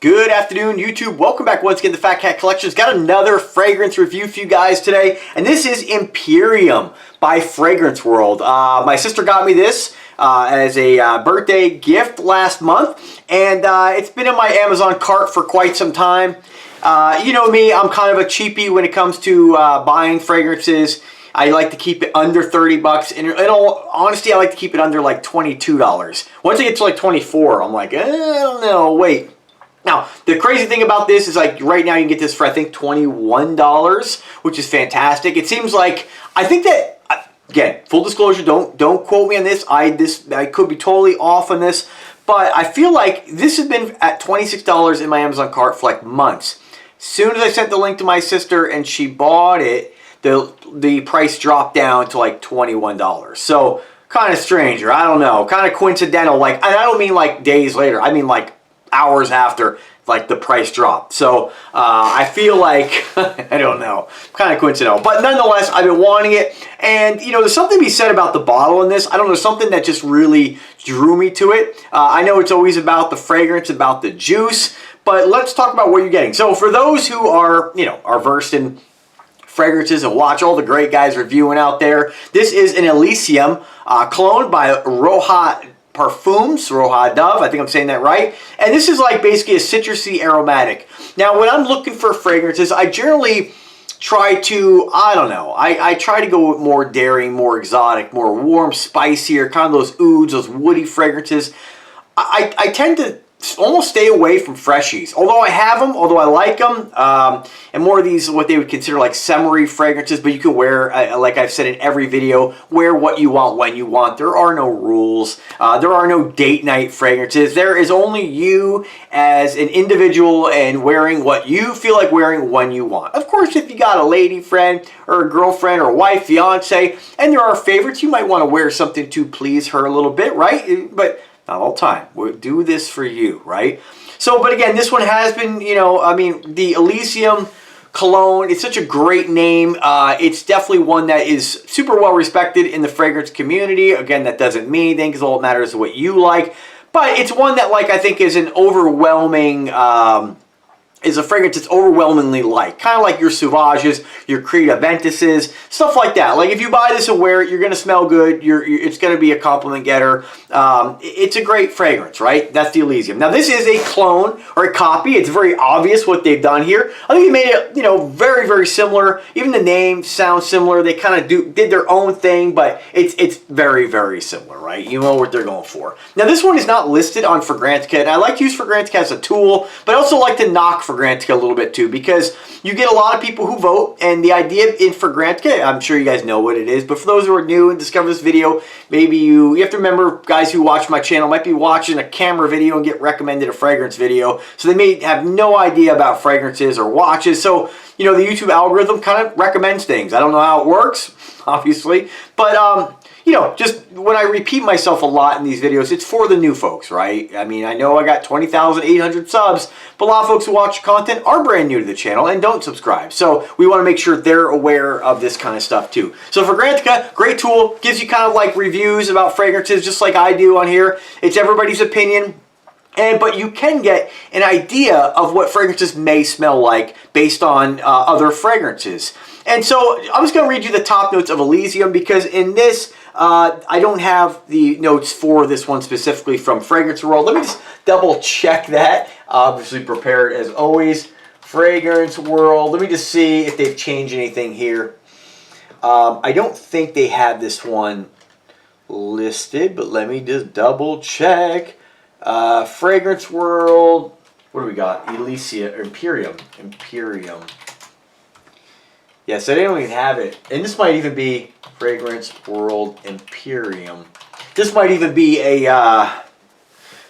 Good afternoon, YouTube. Welcome back once again to Fat Cat Collections. Got another fragrance review for you guys today, and this is Imperium by Fragrance World. My sister got me this as a birthday gift last month, and it's been in my Amazon cart for quite some time. You know me, I'm kind of a cheapie when it comes to buying fragrances. I like to keep it under 30 bucks. And in all honesty, I like to keep it under like $22. Once I get to like 24, I'm like, I don't know, wait. Now, the crazy thing about this is like right now you can get this for I think $21, which is fantastic. It seems like, I think that, again, full disclosure, don't quote me on this. I could be totally off on this, but I feel like this has been at $26 in my Amazon cart for like months. As soon as I sent the link to my sister and she bought it, the price dropped down to like $21. So kind of strange, or I don't know, kind of coincidental. Like, and I don't mean like days later. I mean like hours after like the price dropped. So I feel like I don't know, kind of coincidental, but nonetheless I've been wanting it. And you know, there's something to be said about the bottle in this. I don't know, something that just really drew me to it. I know it's always about the fragrance, about the juice, but let's talk about what you're getting. So for those who are, you know, are versed in fragrances and watch all the great guys reviewing out there, this is an Elysium clone by Roja Parfums, Roja Dove, I think I'm saying that right. And this is like basically a citrusy aromatic. Now when I'm looking for fragrances, I generally try to, I don't know, I try to go with more daring, more exotic, more warm, spicier, kind of those ouds, those woody fragrances. I tend to almost stay away from freshies, although I have them, although I like them, and more of these what they would consider like summery fragrances, but you can wear, like I've said in every video, wear what you want when you want. There are no rules. There are no date night fragrances. There is only you as an individual and wearing what you feel like wearing when you want. Of course, if you got a lady friend or a girlfriend or a wife, fiance, and there are favorites, you might want to wear something to please her a little bit, right? But not all the time. We'll do this for you, right? So, but again, this one has been, you know, I mean, the Elysium cologne, it's such a great name. It's definitely one that is super well respected in the fragrance community. Again, that doesn't mean anything because all that matters is what you like. But it's one that, like, I think is an overwhelming, is a fragrance that's overwhelmingly liked. Kind of like your Sauvages, your Creed Aventuses, stuff like that. Like if you buy this and wear it, you're going to smell good. It's going to be a compliment getter. It's a great fragrance, right? That's the Elysium. Now this is a clone or a copy. It's very obvious what they've done here. I think they made it, you know, very, very similar. Even the name sounds similar. They kind of did their own thing, but it's very, very similar, right? You know what they're going for. Now this one is not listed on Fragrantica, and I like to use Fragrantica as a tool, but I also like to knock Fragrantica a little bit too, because you get a lot of people who vote, and the idea in Fragrantica, I'm sure you guys know what it is, but for those who are new and discover this video, maybe you have to remember, guys who watch my channel might be watching a camera video and get recommended a fragrance video, so they may have no idea about fragrances or watches. So you know, the YouTube algorithm kind of recommends things. I don't know how it works, obviously, but you know, just when I repeat myself a lot in these videos, it's for the new folks, right? I mean, I know I got 20,800 subs, but a lot of folks who watch content are brand new to the channel and don't subscribe. So we want to make sure they're aware of this kind of stuff too. So Fragrantica, great tool, gives you kind of like reviews about fragrances just like I do on here. It's everybody's opinion. But you can get an idea of what fragrances may smell like based on other fragrances. And so I'm just going to read you the top notes of Elysium, because in this, I don't have the notes for this one specifically from Fragrance World. Let me just double check that. Obviously prepared as always. Fragrance World. Let me just see if they've changed anything here. I don't think they have this one listed, but let me just double check. Fragrance World, what do we got? Imperium. Yeah, so they don't even have it. And this might even be Fragrance World Imperium. This might even be a,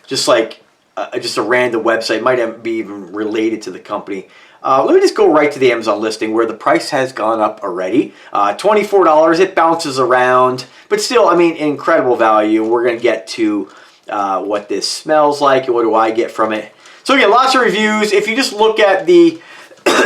just a random website. It might be even related to the company. Let me just go right to the Amazon listing where the price has gone up already. $24, it bounces around, but still, I mean, incredible value. We're going to get to what this smells like and what do I get from it. So again, lots of reviews. If you just look at the,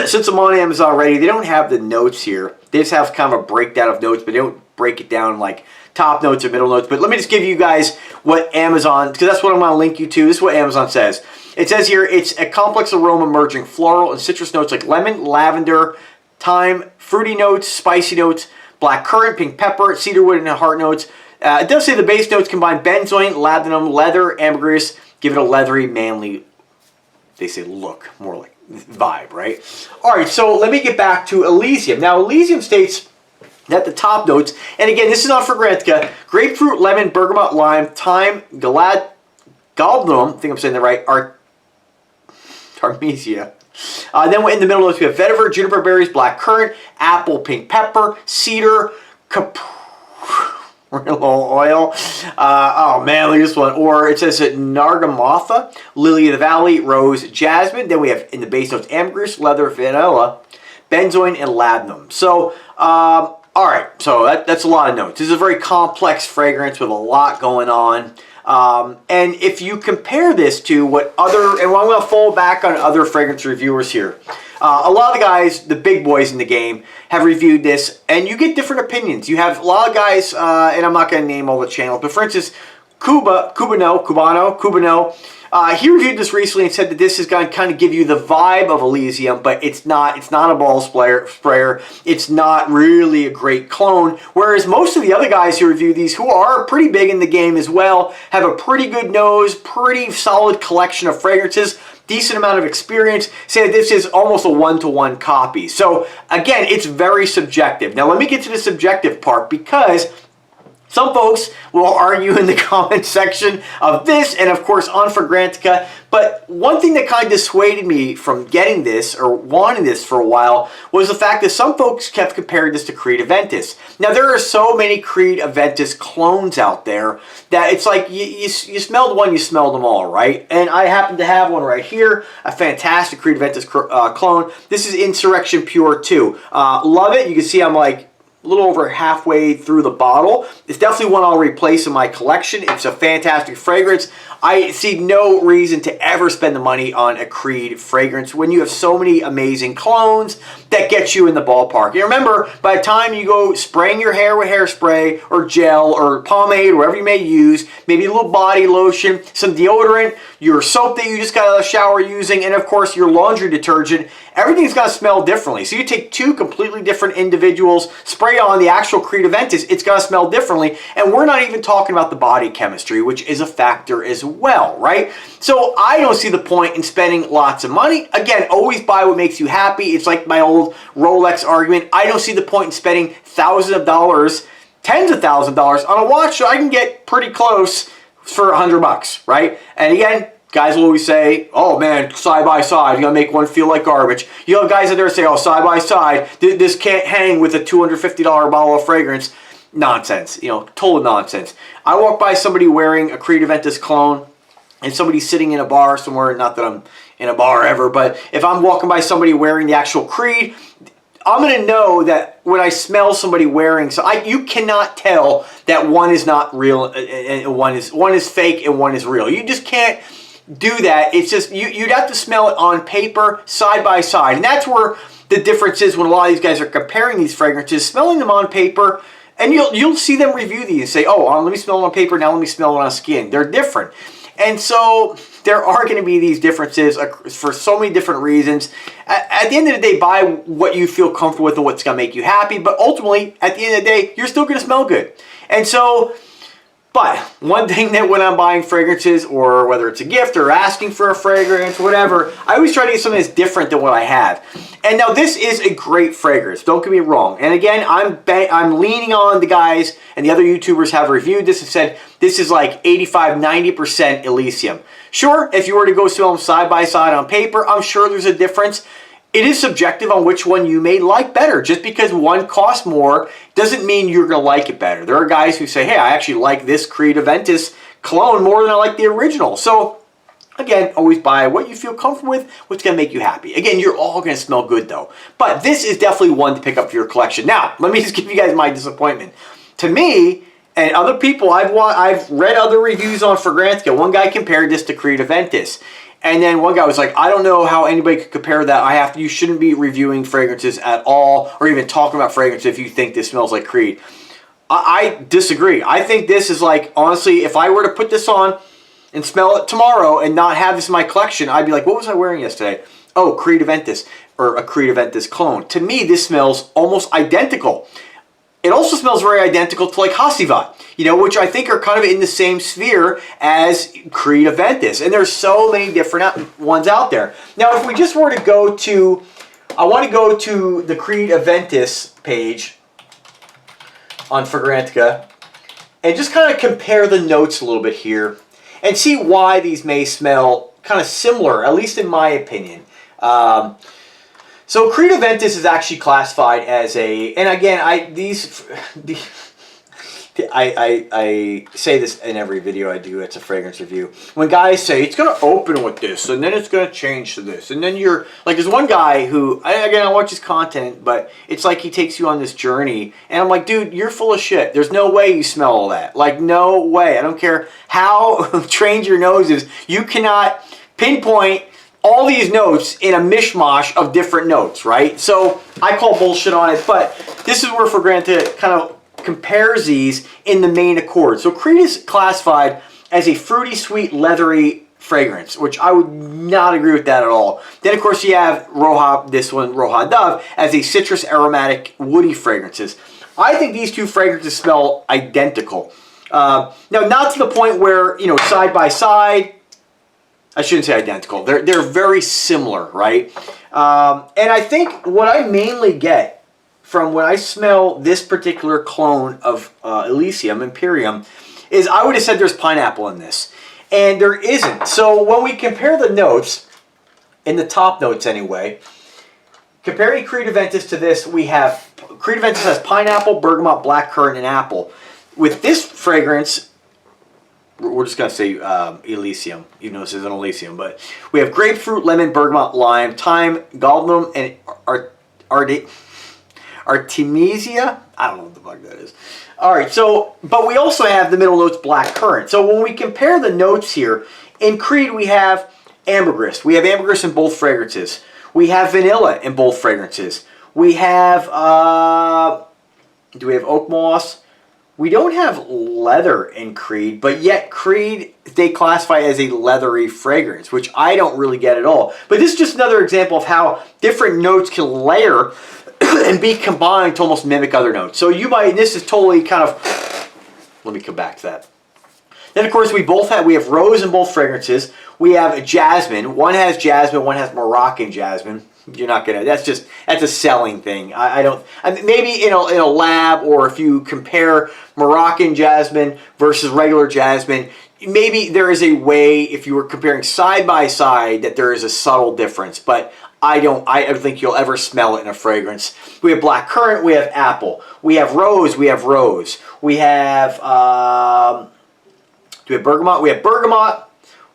since I'm on Amazon already, they don't have the notes here. They just have kind of a breakdown of notes, but they don't break it down like top notes or middle notes. But let me just give you guys what Amazon, because that's what I'm going to link you to. This is what Amazon says. It says here, it's a complex aroma merging floral and citrus notes like lemon, lavender, thyme, fruity notes, spicy notes, black currant, pink pepper, cedarwood, and heart notes. It does say the base notes combine benzoin, ladanum, leather, ambergris, give it a leathery, manly, they say look, more like vibe, right? All right, so let me get back to Elysium. Now, Elysium states that the top notes, and again, this is on Fragrantica, grapefruit, lemon, bergamot, lime, thyme, galbanum, I think I'm saying that right, Artemisia. Then in the middle notes, we have vetiver, juniper berries, black currant, apple, pink pepper, cedar, oil. Oh man, look at this one. Or it says Nargamatha, lily of the valley, rose, jasmine. Then we have in the base notes ambergris, leather, vanilla, benzoin, and ladanum. So, all right. So that's a lot of notes. This is a very complex fragrance with a lot going on. And if you compare this to what other, and I'm going to fall back on other fragrance reviewers here. A lot of the guys, the big boys in the game, have reviewed this, and you get different opinions. You have a lot of guys, and I'm not going to name all the channels, but for instance, Cubano, he reviewed this recently and said that this is going to kind of give you the vibe of Elysium, but it's not a ball sprayer. It's not really a great clone. Whereas most of the other guys who review these, who are pretty big in the game as well, have a pretty good nose, pretty solid collection of fragrances, decent amount of experience, say that this is almost a one-to-one copy. So again, it's very subjective. Now let me get to the subjective part, because some folks will argue in the comment section of this and, of course, on Fragrantica. But one thing that kind of dissuaded me from getting this or wanting this for a while was the fact that some folks kept comparing this to Creed Aventus. Now, there are so many Creed Aventus clones out there that it's like you smelled one, you smelled them all, right? And I happen to have one right here, a fantastic Creed Aventus clone. This is Insurrection Pure 2. Love it. You can see I'm like a little over halfway through the bottle. It's definitely one I'll replace in my collection. It's a fantastic fragrance. I see no reason to ever spend the money on a Creed fragrance when you have so many amazing clones that get you in the ballpark. And remember, by the time you go spraying your hair with hairspray or gel or pomade, whatever you may use, maybe a little body lotion, some deodorant, your soap that you just got out of the shower using, and of course your laundry detergent, everything's going to smell differently. So you take two completely different individuals, spray on the actual Creed Aventus, it's going to smell differently. And we're not even talking about the body chemistry, which is a factor as well, right? So I don't see the point in spending lots of money. Again, always buy what makes you happy. It's like my old Rolex argument. I don't see the point in spending thousands of dollars, tens of thousands of dollars on a watch so I can get pretty close for $100, right? And again, guys will always say, oh man, side by side, you're gonna make one feel like garbage. You have guys out there say, oh, side by side, this can't hang with a $250 bottle of fragrance. Nonsense, you know, total nonsense. I walk by somebody wearing a Creed Aventus clone and somebody's sitting in a bar somewhere, not that I'm in a bar ever, but if I'm walking by somebody wearing the actual Creed, I'm going to know that when I smell somebody wearing, so you cannot tell that one is not real and one is fake and one is real. You just can't do that. It's just, you'd have to smell it on paper, side by side. And that's where the difference is when a lot of these guys are comparing these fragrances, smelling them on paper, and you'll see them review these and say, oh, let me smell it on paper, now let me smell it on skin. They're different. And so there are going to be these differences for so many different reasons. At the end of the day, buy what you feel comfortable with and what's going to make you happy. But ultimately, at the end of the day, you're still going to smell good. And so, but one thing that when I'm buying fragrances, or whether it's a gift or asking for a fragrance, whatever, I always try to get something that's different than what I have. And now this is a great fragrance, don't get me wrong. And again, I'm leaning on the guys, and the other YouTubers have reviewed this and said this is like 85-90% Elysium. Sure, if you were to go smell them side by side on paper, I'm sure there's a difference. It is subjective on which one you may like better. Just because one costs more doesn't mean you're going to like it better. There are guys who say, hey, I actually like this Creed Aventus clone more than I like the original. So, again, always buy what you feel comfortable with, what's going to make you happy. Again, you're all going to smell good, though. But this is definitely one to pick up for your collection. Now, let me just give you guys my disappointment. To me, and other people, I've read other reviews on Fragrantica. One guy compared this to Creed Aventus. And then one guy was like, I don't know how anybody could compare that. You shouldn't be reviewing fragrances at all, or even talking about fragrances if you think this smells like Creed. I disagree. I think this is like, honestly, if I were to put this on and smell it tomorrow and not have this in my collection, I'd be like, what was I wearing yesterday? Oh, Creed Aventus, or a Creed Aventus clone. To me, this smells almost identical. It also smells very identical to like Hasivat, you know, which I think are kind of in the same sphere as Creed Aventus. And there's so many different ones out there. Now, if we just were to go to, I want to go to the Creed Aventus page on Fragrantica and just kind of compare the notes a little bit here and see why these may smell kind of similar, at least in my opinion. So Creed Aventus is actually classified as a, and again, I say this in every video I do. It's a fragrance review. When guys say it's going to open with this, and then it's going to change to this, and then you're like, there's one guy who, again, I watch his content, but it's like he takes you on this journey, and I'm like, dude, you're full of shit. There's no way you smell all that. Like, no way. I don't care how trained your nose is. You cannot pinpoint all these notes in a mishmash of different notes, right? So I call bullshit on it, but this is where Fragrantica kind of compares these in the main accord. So Creed is classified as a fruity, sweet, leathery fragrance, which I would not agree with that at all. Then, of course, you have Roja, this one, Roja Dove, as a citrus, aromatic, woody fragrances. I think these two fragrances smell identical. Now, not to the point where, you know, side by side, I shouldn't say identical. They're very similar, right? And I think what I mainly get from when I smell this particular clone of Elysium, Imperium, is I would have said there's pineapple in this. And there isn't. So when we compare the notes, in the top notes anyway, comparing Creed Aventus to this, we have, Creed Aventus has pineapple, bergamot, blackcurrant, and apple. With this fragrance, we're just going to say Elysium, even though this isn't Elysium, but we have grapefruit, lemon, bergamot, lime, thyme, galbanum, and Artemisia. I don't know what the fuck that is. All right, so, but we also have the middle notes blackcurrant. So when we compare the notes here, in Creed we have ambergris. We have ambergris in both fragrances. We have vanilla in both fragrances. We have, do we have oak moss? We don't have leather in Creed, but yet Creed, they classify as a leathery fragrance, which I don't really get at all. But this is just another example of how different notes can layer and be combined to almost mimic other notes. So you might, this is totally kind of, let me come back to that. Then of course we have rose in both fragrances. We have jasmine. One has jasmine, one has Moroccan jasmine. You're not gonna, that's a selling thing. I mean, maybe in a lab, or if you compare Moroccan jasmine versus regular jasmine, maybe there is a way, if you were comparing side by side, that there is a subtle difference, but I don't think you'll ever smell it in a fragrance. We have blackcurrant, we have apple, we have rose, we have rose. We have, do we have bergamot? We have bergamot.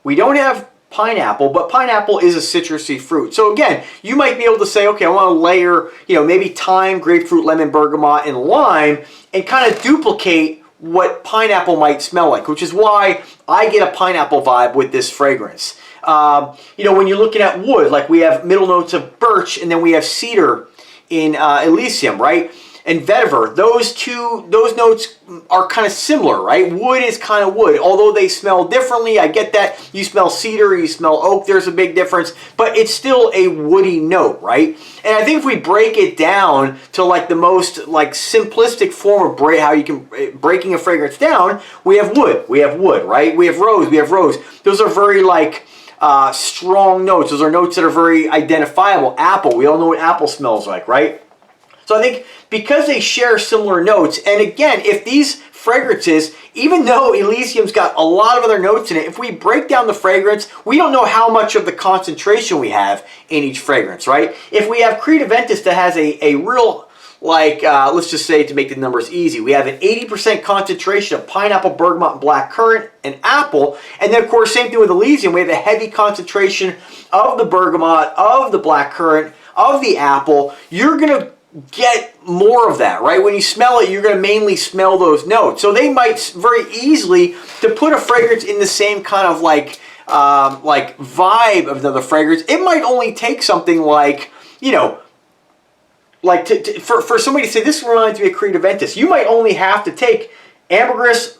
We don't have pineapple, but pineapple is a citrusy fruit. So again, you might be able to say, okay, I want to layer, you know, maybe thyme, grapefruit, lemon, bergamot, and lime, and kind of duplicate what pineapple might smell like, which is why I get a pineapple vibe with this fragrance. You know, when you're looking at wood, like we have middle notes of birch, and then we have cedar in Elysium, right? And vetiver, those notes are kind of similar, right? Wood is kind of wood, although they smell differently. I get that. You smell cedar, you smell oak, there's a big difference, but it's still a woody note, right? And I think if we break it down to like the most like simplistic form of how you can breaking a fragrance down, we have wood, right? We have rose. Those are very like strong notes. Those are notes that are very identifiable. Apple, we all know what apple smells like, right? So I think because they share similar notes, and again, if these fragrances, even though Elysium's got a lot of other notes in it, if we break down the fragrance, we don't know how much of the concentration we have in each fragrance, right? If we have Creed Aventus that has a real, like, let's just say to make the numbers easy, we have an 80% concentration of pineapple, bergamot, blackcurrant, and apple, and then of course, same thing with Elysium, we have a heavy concentration of the bergamot, of the blackcurrant, of the apple. You're going to get more of that, right? When you smell it, you're going to mainly smell those notes. So they might very easily, to put a fragrance in the same kind of like vibe of the fragrance, it might only take something like, you know, like for somebody to say this reminds me of Creed Aventus, you might only have to take ambergris,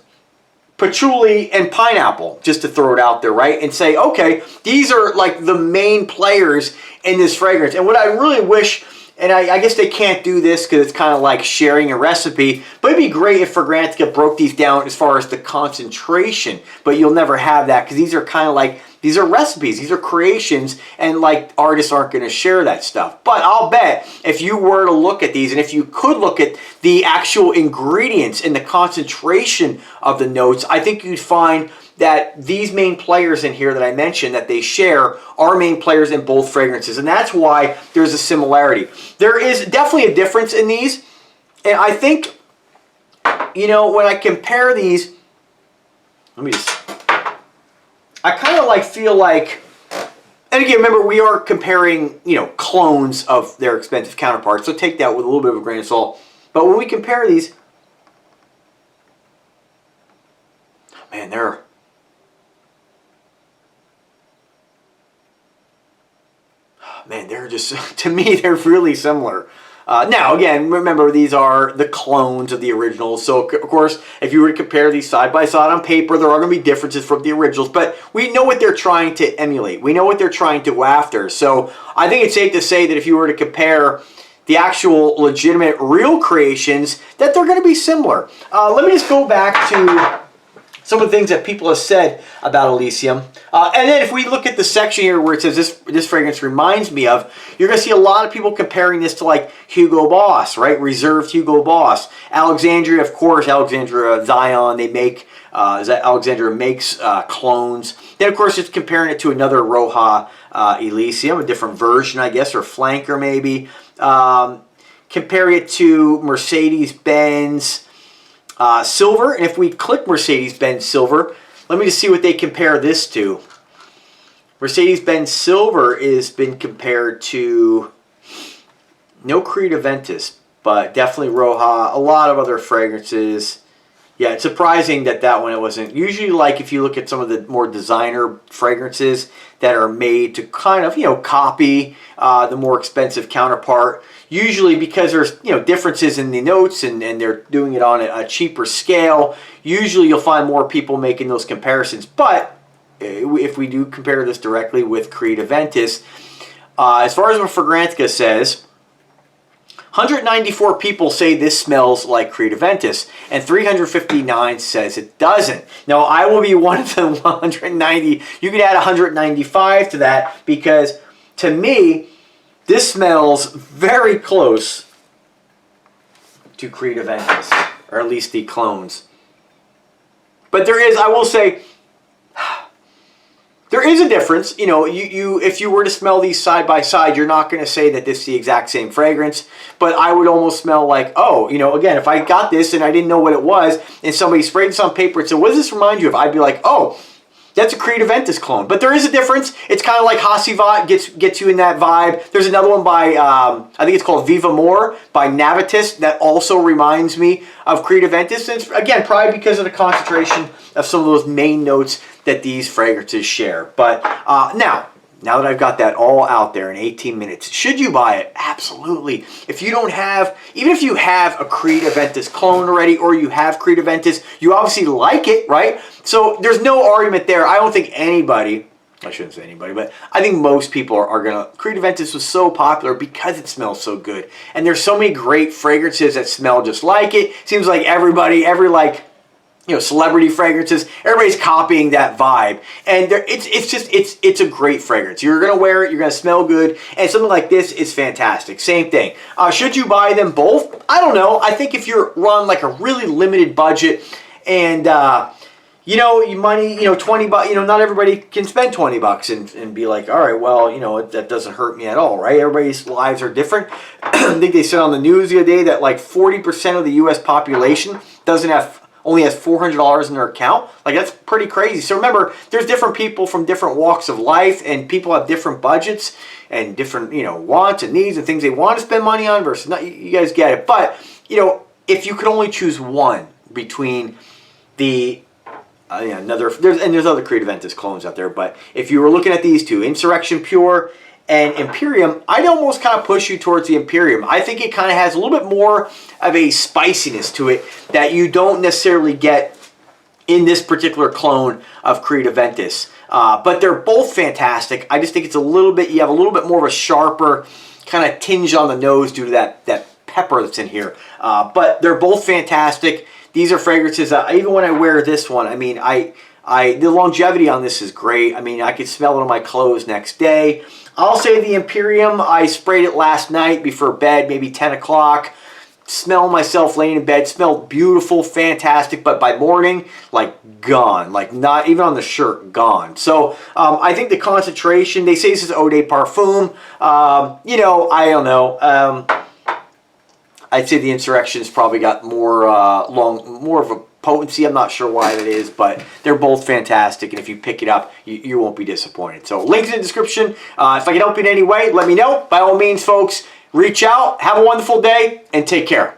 patchouli, and pineapple, just to throw it out there, right? And say, okay, these are like the main players in this fragrance. And what I really wish, and I guess they can't do this because it's kind of like sharing a recipe, but it'd be great if Fragrantica broke these down as far as the concentration, but you'll never have that because these are kind of like, these are recipes, these are creations, and like artists aren't going to share that stuff. But I'll bet if you were to look at these, and if you could look at the actual ingredients and the concentration of the notes, I think you'd find that these main players in here that I mentioned that they share are main players in both fragrances. And that's why there's a similarity. There is definitely a difference in these. And I think, you know, when I compare these, let me just... I kind of like feel like, and again, remember we are comparing, you know, clones of their expensive counterparts, so take that with a little bit of a grain of salt. But when we compare these, man, they're just, to me, they're really similar. Now, again, remember, these are the clones of the originals. So, of course, if you were to compare these side by side on paper, there are going to be differences from the originals. But we know what they're trying to emulate. We know what they're trying to go after. So, I think it's safe to say that if you were to compare the actual legitimate real creations, that they're going to be similar. Let me just go back to some of the things that people have said about Elysium. And then if we look at the section here where it says this fragrance reminds me of, you're going to see a lot of people comparing this to like Hugo Boss, right? Reserved Hugo Boss. Alexandria, of course, Alexandria Zion, they make, Alexandria makes clones. Then, of course, it's comparing it to another Roja Elysium, a different version, I guess, or flanker maybe. Compare it to Mercedes-Benz Silver, and if we click Mercedes-Benz Silver, let me just see what they compare this to. Mercedes-Benz Silver has been compared to no Creed Aventus, but definitely Roja, a lot of other fragrances. Yeah, it's surprising that that one it wasn't. Usually, like if you look at some of the more designer fragrances that are made to kind of, you know, copy the more expensive counterpart, usually because there's, you know, differences in the notes and they're doing it on a cheaper scale, usually you'll find more people making those comparisons. But if we do compare this directly with Creed Aventus, as far as what Fragrantica says, 194 people say this smells like Creed Aventus, and 359 says it doesn't. Now, I will be one of the 190. You could add 195 to that because, to me, this smells very close to Creed Aventus, or at least the clones. But there is, I will say, there is a difference. You know, if you were to smell these side by side, you're not going to say that this is the exact same fragrance. But I would almost smell like, oh, you know, again, if I got this and I didn't know what it was, and somebody sprayed this on paper and said, what does this remind you of? I'd be like, oh, that's a Creed Aventus clone. But there is a difference. It's kind of like Hasivat gets you in that vibe. There's another one by, I think it's called Viva More by Navitus that also reminds me of Creed Aventus. And it's, again, probably because of the concentration of some of those main notes that these fragrances share. But now that I've got that all out there in 18 minutes, should you buy it? Absolutely. If you don't have, even if you have a Creed Aventus clone already, or you have Creed Aventus, you obviously like it, right? So there's no argument there. I don't think anybody, I shouldn't say anybody, but I think most people are going to, Creed Aventus was so popular because it smells so good. And there's so many great fragrances that smell just like it. Seems like everybody, you know, celebrity fragrances, everybody's copying that vibe, and it's a great fragrance. You're gonna wear it, you're gonna smell good, and something like this is fantastic. Same thing. Should you buy them both? I don't know. I think if you're on like a really limited budget, and you know, money, you know, 20 bucks, you know, not everybody can spend 20 bucks and be like, all right, well, you know, that doesn't hurt me at all, right? Everybody's lives are different. I think they said on the news the other day that like 40% of the U.S. population only has $400 in their account. Like, that's pretty crazy. So remember, there's different people from different walks of life, and people have different budgets and different, you know, wants and needs and things they want to spend money on versus not. You guys get it. But, you know, if you could only choose one between the there's other Creed Aventus clones out there, but if you were looking at these two, Insurrection Pure and Imperium, I'd almost kind of push you towards the Imperium. I think it kind of has a little bit more of a spiciness to it that you don't necessarily get in this particular clone of Creed Aventus. But they're both fantastic. I just think it's a little bit, you have a little bit more of a sharper kind of tinge on the nose due to that pepper that's in here. But they're both fantastic. These are fragrances, even when I wear this one, I mean, the longevity on this is great. I mean, I could smell it on my clothes next day. I'll say the Imperium, I sprayed it last night before bed, maybe 10 o'clock. Smell myself laying in bed, smelled beautiful, fantastic, but by morning, like gone, like not even on the shirt, gone. So I think the concentration, they say this is eau de parfum. You know, I don't know. I'd say the Insurrection's probably got more more of a potency. I'm not sure why that is, but they're both fantastic, and if you pick it up, you won't be disappointed. So links in the description. If I can help you in any way, let me know. By all means, folks, reach out. Have a wonderful day, and take care.